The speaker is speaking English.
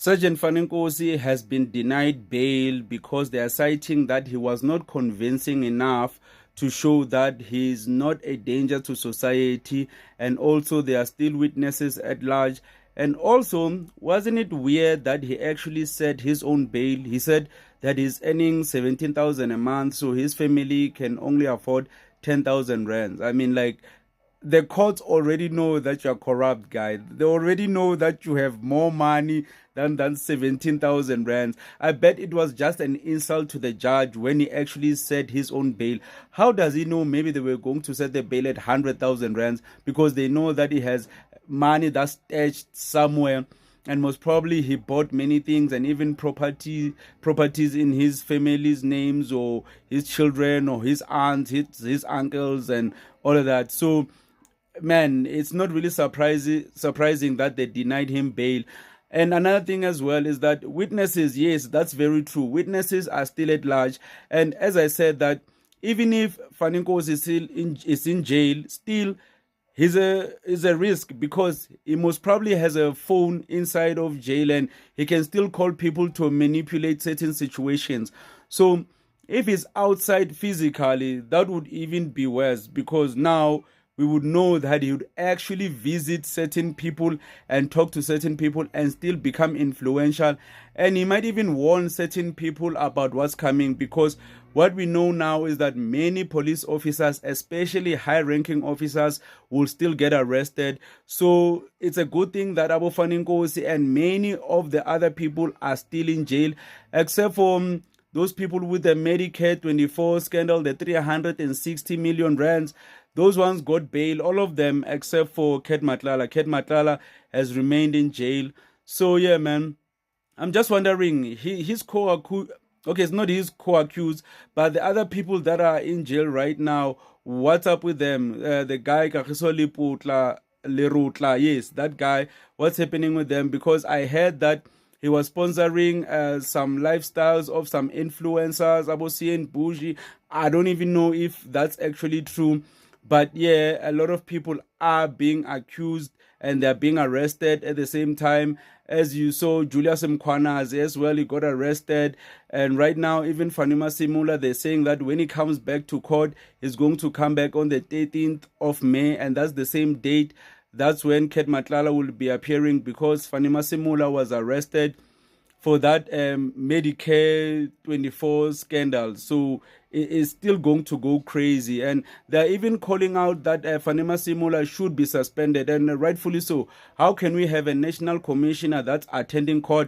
Sergeant Fanenkosi has been denied bail because they are citing that he was not convincing enough to show that he is not a danger to society, and also there are still witnesses at large. And also, wasn't it weird that he actually set his own bail? He said that he's earning 17,000 a month, so his family can only afford 10,000 rands. I mean, like, the courts already know that you're corrupt, guy. They already know that you have more money than 17,000 rands. I bet it was just an insult to the judge when he actually set his own bail. How does he know maybe they were going to set the bail at 100,000 rands because they know that he has money that's stashed somewhere, and most probably he bought many things and even properties in his family's names, or his children, or his aunts, his uncles, and all of that. So, man, it's not really surprising that they denied him bail. And another thing as well is that witnesses, yes, that's very true. Witnesses are still at large. And as I said, that even if Faninkos is in jail, still is a risk, because he most probably has a phone inside of jail and he can still call people to manipulate certain situations. So if he's outside physically, that would even be worse, because now we would know that he would actually visit certain people and talk to certain people and still become influential. And he might even warn certain people about what's coming, because what we know now is that many police officers, especially high-ranking officers, will still get arrested. So it's a good thing that Abo Faninkosi and many of the other people are still in jail, except for those people with the Medicare 24 scandal, the 360 million rands. Those ones got bail, all of them except for Ket Matlala. Ket Matlala has remained in jail. So yeah, man, I'm just wondering, his co-accused, okay, it's not his co-accused, but the other people that are in jail right now, what's up with them? The guy Kagiso Lerutla, yes, that guy, what's happening with them? Because I heard that he was sponsoring some lifestyles of some influencers, Abosi and Bougie. I don't even know if that's actually true. But yeah, a lot of people are being accused and they're being arrested at the same time. As you saw, Julius Mkhwanazi as well, he got arrested. And right now, even Fanima Simula, they're saying that when he comes back to court, he's going to come back on the 13th of May. And that's the same date. That's when Ket Matlala will be appearing, because Fanima Simula was arrested for that Medicare 24 scandal. So it is still going to go crazy. And they're even calling out that Fanema Simula should be suspended, and rightfully so. How can we have a national commissioner that's attending court